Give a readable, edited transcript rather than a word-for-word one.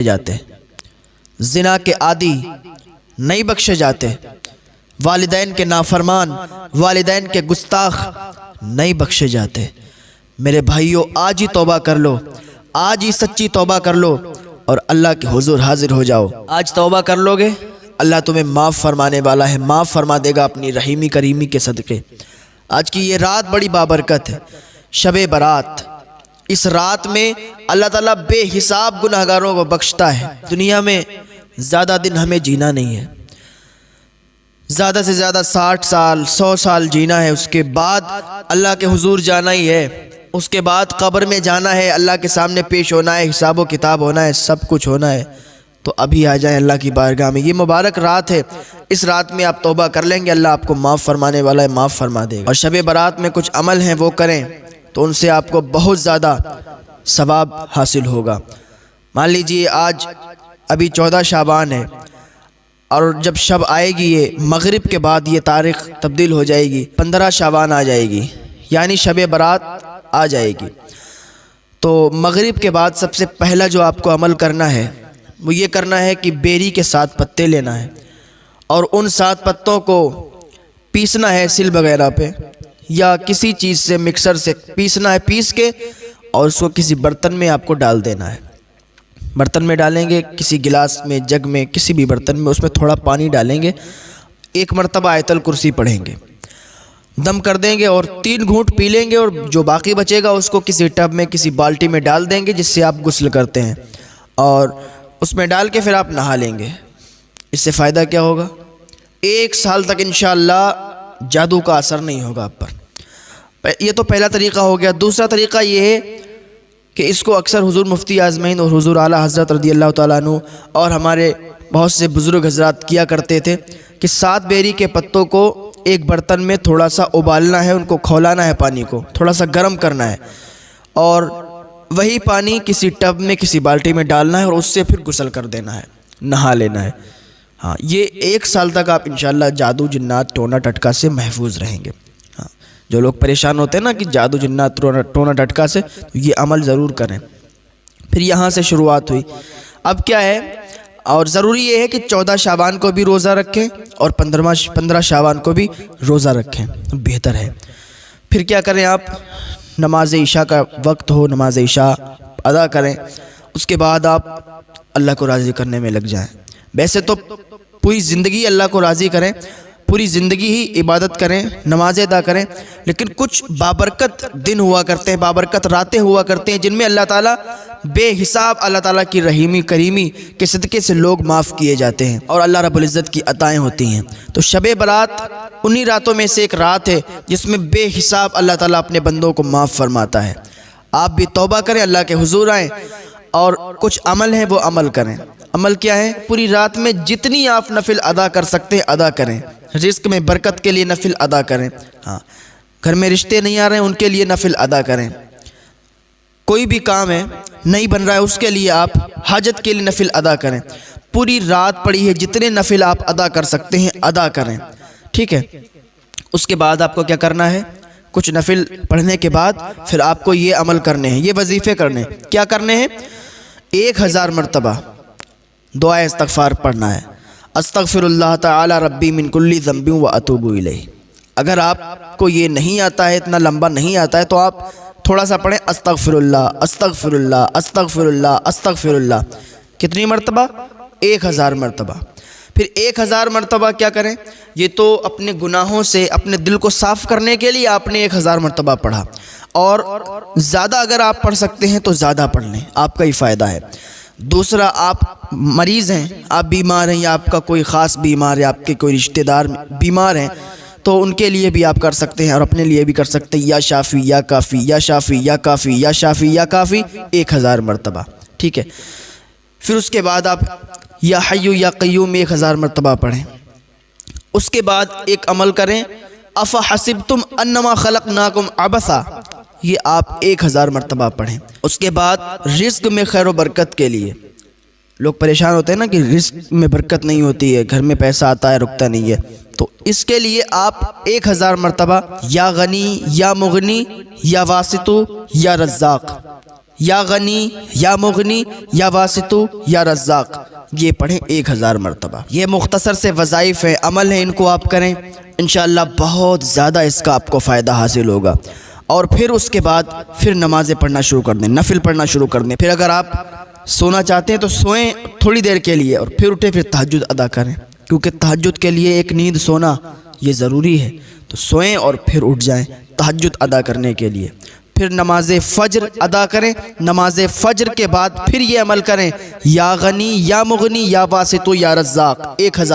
جاتے، زنا کے عادی نہیں بخشے جاتے، والدین کے نافرمان، والدین کے گستاخ نہیں بخشے جاتے۔ میرے بھائیوں، آج ہی توبہ کر لو، آج ہی سچی توبہ کر لو اور اللہ کے حضور حاضر ہو جاؤ۔ آج توبہ کر لو گے، اللہ تمہیں معاف فرمانے والا ہے، معاف فرما دے گا اپنی رحیمی کریمی کے صدقے۔ آج کی یہ رات بڑی بابرکت ہے، شب برات۔ اس رات میں اللہ تعالیٰ بے حساب گناہگاروں کو بخشتا ہے۔ دنیا میں زیادہ دن ہمیں جینا نہیں ہے، زیادہ سے زیادہ 60 سال 100 سال جینا ہے، اس کے بعد اللہ کے حضور جانا ہی ہے، اس کے بعد قبر میں جانا ہے، اللہ کے سامنے پیش ہونا ہے، حساب و کتاب ہونا ہے، سب کچھ ہونا ہے۔ تو ابھی آ جائیں اللہ کی بارگاہ میں، یہ مبارک رات ہے، اس رات میں آپ توبہ کر لیں گے، اللہ آپ کو معاف فرمانے والا ہے، معاف فرما دے گا۔ اور شب برات میں کچھ عمل ہیں وہ کریں تو ان سے آپ کو بہت زیادہ ثواب حاصل ہوگا۔ مان لیجئے آج ابھی 14 شعبان ہے، اور جب شب آئے گی، یہ مغرب کے بعد یہ تاریخ تبدیل ہو جائے گی، 15 شعبان آ جائے گی، یعنی شب برات آ جائے گی۔ تو مغرب کے بعد سب سے پہلا جو آپ کو عمل کرنا ہے وہ یہ کرنا ہے کہ بیری کے 7 پتے لینا ہے، اور ان 7 پتوں کو پیسنا ہے سل وغیرہ پہ، یا کسی چیز سے مکسر سے پیسنا ہے، پیس کے اور اس کو کسی برتن میں آپ کو ڈال دینا ہے۔ برتن میں ڈالیں گے، کسی گلاس میں، جگ میں، کسی بھی برتن میں، اس میں تھوڑا پانی ڈالیں گے، 1 مرتبہ آیت الکرسی پڑھیں گے، دم کر دیں گے اور 3 گھونٹ پی لیں گے، اور جو باقی بچے گا اس کو کسی ٹب میں، کسی بالٹی میں ڈال دیں گے جس سے آپ غسل کرتے ہیں، اور اس میں ڈال کے پھر آپ نہا لیں گے۔ اس سے فائدہ کیا ہوگا؟ 1 سال تک انشاءاللہ جادو کا اثر نہیں ہوگا آپ پر۔ یہ تو پہلا طریقہ ہو گیا۔ دوسرا طریقہ یہ ہے کہ اس کو اکثر حضور مفتی اعظمین اور حضور اعلیٰ حضرت رضی اللہ تعالیٰ عنہ اور ہمارے بہت سے بزرگ حضرات کیا کرتے تھے کہ 7 بیری کے پتوں کو ایک برتن میں تھوڑا سا ابالنا ہے، ان کو کھولانا ہے، پانی کو تھوڑا سا گرم کرنا ہے، اور وہی پانی کسی ٹب میں، کسی بالٹی میں ڈالنا ہے، اور اس سے پھر غسل کر دینا ہے، نہا لینا ہے۔ ہاں، یہ 1 سال تک آپ انشاءاللہ جادو جنات ٹونا ٹٹکا سے محفوظ رہیں گے۔ ہاں، جو لوگ پریشان ہوتے ہیں نا کہ جادو جنات ٹونا ٹٹکا سے، تو یہ عمل ضرور کریں۔ پھر یہاں سے شروعات ہوئی۔ اب کیا ہے، اور ضروری یہ ہے کہ 14 شعبان کو بھی روزہ رکھیں اور 15 شعبان کو بھی روزہ رکھیں، بہتر ہے۔ پھر کیا کریں آپ، نماز عشاء کا وقت ہو، نماز عشاء ادا کریں، اس کے بعد آپ اللہ کو راضی کرنے میں لگ جائیں۔ ویسے تو پوری زندگی اللہ کو راضی کریں، پوری زندگی ہی عبادت کریں، نمازیں ادا کریں، لیکن کچھ بابرکت دن ہوا کرتے ہیں، بابرکت راتیں ہوا کرتے ہیں جن میں اللہ تعالیٰ بے حساب اللہ تعالیٰ کی رحیمی کریمی کے صدقے سے لوگ معاف کیے جاتے ہیں اور اللہ رب العزت کی عطائیں ہوتی ہیں۔ تو شب برات انہی راتوں میں سے ایک رات ہے جس میں بے حساب اللہ تعالیٰ اپنے بندوں کو معاف فرماتا ہے۔ آپ بھی توبہ کریں، اللہ کے حضور آئیں، اور کچھ عمل ہیں وہ عمل کریں۔ عمل کیا ہے؟ پوری رات میں جتنی آپ نفل ادا کر سکتے ہیں ادا کریں، رزق میں برکت کے لیے نفل ادا کریں۔ ہاں، گھر میں رشتے نہیں آ رہے ہیں ان کے لیے نفل ادا کریں، کوئی بھی کام ہے نہیں بن رہا ہے اس کے لیے آپ حاجت کے لیے نفل ادا کریں۔ پوری رات پڑی ہے، جتنے نفل آپ ادا کر سکتے ہیں ادا کریں، ٹھیک ہے؟ اس کے بعد آپ کو کیا کرنا ہے؟ کچھ نفل پڑھنے کے بعد پھر آپ کو یہ عمل کرنے ہیں، یہ وظیفے کرنے ہیں۔ کیا کرنے ہیں؟ 1000 مرتبہ دعائے استغفار پڑھنا ہے۔ استغفر اللہ تعالی ربی من کل ذنب و اتوب الیہ۔ اگر آپ کو یہ نہیں آتا ہے، اتنا لمبا نہیں آتا ہے، تو آپ تھوڑا سا پڑھیں، استغفر اللہ استغفر اللہ استغفر اللہ استغفر اللہ۔ کتنی مرتبہ؟ 1000 مرتبہ۔ پھر 1000 مرتبہ کیا کریں؟ یہ تو اپنے گناہوں سے اپنے دل کو صاف کرنے کے لیے آپ نے 1000 مرتبہ پڑھا، اور زیادہ اگر آپ پڑھ سکتے ہیں تو زیادہ پڑھ لیں، آپ کا ہی فائدہ ہے۔ دوسرا، آپ مریض ہیں، آپ بیمار ہیں، یا آپ کا کوئی خاص بیمار ہے، آپ کے کوئی رشتہ دار بیمار ہیں، تو ان کے لیے بھی آپ کر سکتے ہیں، اور اپنے لیے بھی کر سکتے ہیں، یا شافی یا کافی یا شافی یا کافی یا شافی یا کافی 1000 مرتبہ، ٹھیک ہے؟ پھر اس کے بعد آپ یا حی یا قیوم 1000 مرتبہ پڑھیں۔ اس کے بعد ایک عمل کریں، افحسبتم انما خلقناکم عبثا، یہ آپ 1000 مرتبہ پڑھیں۔ اس کے بعد رزق میں خیر و برکت کے لیے، لوگ پریشان ہوتے ہیں نا کہ رزق میں برکت نہیں ہوتی ہے، گھر میں پیسہ آتا ہے رکتا نہیں ہے، تو اس کے لیے آپ 1000 مرتبہ یا غنی یا مغنی یا واسطو یا رزاق، یا غنی یا مغنی یا واسطو یا رزاق، یہ پڑھیں 1000 مرتبہ۔ یہ مختصر سے وظائف ہیں، عمل ہیں، ان کو آپ کریں، انشاءاللہ بہت زیادہ اس کا آپ کو فائدہ حاصل ہوگا۔ اور پھر اس کے بعد پھر نمازیں پڑھنا شروع کر دیں، نفل پڑھنا شروع کر دیں۔ پھر اگر آپ سونا چاہتے ہیں تو سوئیں تھوڑی دیر کے لیے، اور پھر اٹھیں، پھر تہجد ادا کریں، کیونکہ تہجد کے لیے ایک نیند سونا یہ ضروری ہے۔ تو سوئیں اور پھر اٹھ جائیں تہجد ادا کرنے کے لیے۔ پھر نماز فجر ادا کریں، نماز فجر کے بعد پھر یہ عمل کریں، یا غنی یا مغنی یا واسطو یا رزاق 1000